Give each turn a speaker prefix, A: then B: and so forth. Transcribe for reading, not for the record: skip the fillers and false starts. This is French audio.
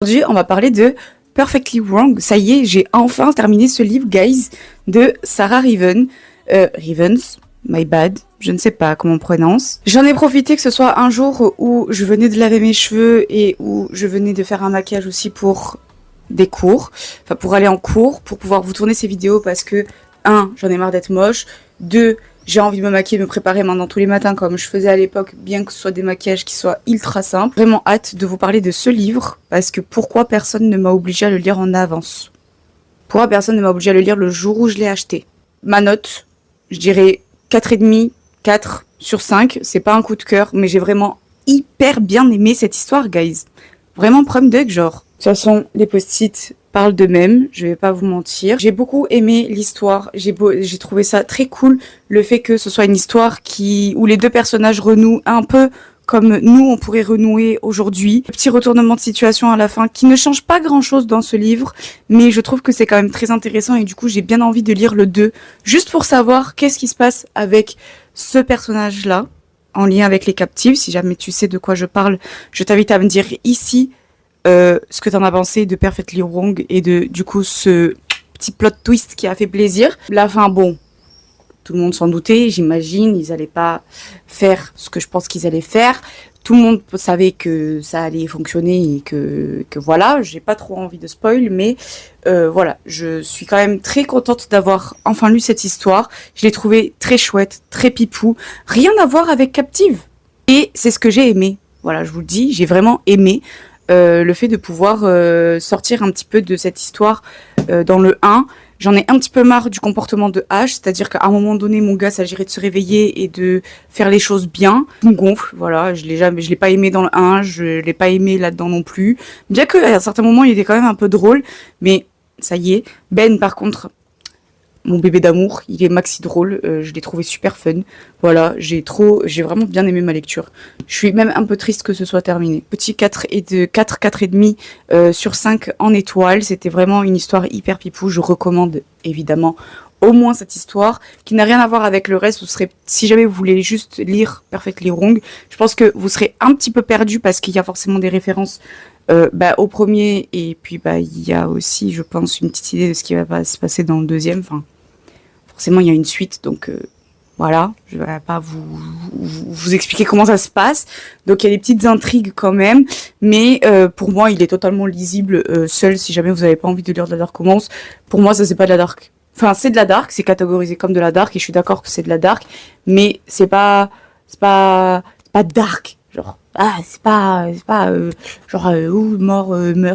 A: Aujourd'hui, on va parler de Perfectly Wrong. Ça y est, j'ai enfin terminé ce livre, guys, de Sarah Rivens, my bad, je ne sais pas comment on prononce. J'en ai profité que ce soit un jour où je venais de laver mes cheveux et où je venais de faire un maquillage aussi pour des cours, enfin pour aller en cours, pour pouvoir vous tourner ces vidéos parce que, 1, j'en ai marre d'être moche, 2, j'ai envie de me maquiller, me préparer maintenant tous les matins comme je faisais à l'époque, bien que ce soit des maquillages qui soient ultra simples. Vraiment hâte de vous parler de ce livre, parce que pourquoi personne ne m'a obligé à le lire en avance? Pourquoi personne ne m'a obligé à le lire le jour où je l'ai acheté? Ma note, je dirais 4,5, 4 sur 5, c'est pas un coup de cœur, mais j'ai vraiment hyper bien aimé cette histoire, guys. Vraiment prom duck, genre. De toute façon, les post-it parlent d'eux-mêmes, je vais pas vous mentir. J'ai beaucoup aimé l'histoire, j'ai trouvé ça très cool, le fait que ce soit une histoire où les deux personnages renouent un peu comme nous, on pourrait renouer aujourd'hui. Petit retournement de situation à la fin qui ne change pas grand-chose dans ce livre, mais je trouve que c'est quand même très intéressant et du coup, j'ai bien envie de lire le 2, juste pour savoir qu'est-ce qui se passe avec ce personnage-là, en lien avec les captives. Si jamais tu sais de quoi je parle, je t'invite à me dire ici ce que t'en as pensé de Perfectly Wrong et de, du coup, ce petit plot twist qui a fait plaisir. La fin, bon, tout le monde s'en doutait, j'imagine, ils allaient pas faire ce que je pense qu'ils allaient faire. Tout le monde savait que ça allait fonctionner et que voilà, j'ai pas trop envie de spoil, mais voilà, je suis quand même très contente d'avoir enfin lu cette histoire. Je l'ai trouvée très chouette, très pipou, rien à voir avec Captive. Et c'est ce que j'ai aimé. Voilà, je vous le dis, j'ai vraiment aimé le fait de pouvoir sortir un petit peu de cette histoire dans le 1. J'en ai un petit peu marre du comportement de H, c'est-à-dire qu'à un moment donné, mon gars s'agirait de se réveiller et de faire les choses bien. Il me gonfle, voilà, je l'ai pas aimé dans le 1, je l'ai pas aimé là-dedans non plus. Bien qu'à un certain moment, il était quand même un peu drôle, mais ça y est. Ben, par contre, mon bébé d'amour, il est maxi drôle, je l'ai trouvé super fun. Voilà, j'ai vraiment bien aimé ma lecture. Je suis même un peu triste que ce soit terminé. Petit 4 et demi sur 5 en étoiles, c'était vraiment une histoire hyper pipou. Je recommande évidemment au moins cette histoire qui n'a rien à voir avec le reste. Si jamais vous voulez juste lire Perfectly Wrong, je pense que vous serez un petit peu perdu parce qu'il y a forcément des références au premier et puis il y a aussi, je pense, une petite idée de ce qui va se passer dans le deuxième. Enfin, forcément, il y a une suite, donc voilà, je vais pas vous expliquer comment ça se passe. Donc il y a des petites intrigues quand même, mais pour moi, il est totalement lisible seul. Si jamais vous n'avez pas envie de lire de la dark romance, pour moi, ça c'est pas de la dark. Enfin, c'est de la dark, c'est catégorisé comme de la dark et je suis d'accord que c'est de la dark, mais c'est pas dark, genre c'est pas genre mort meurt.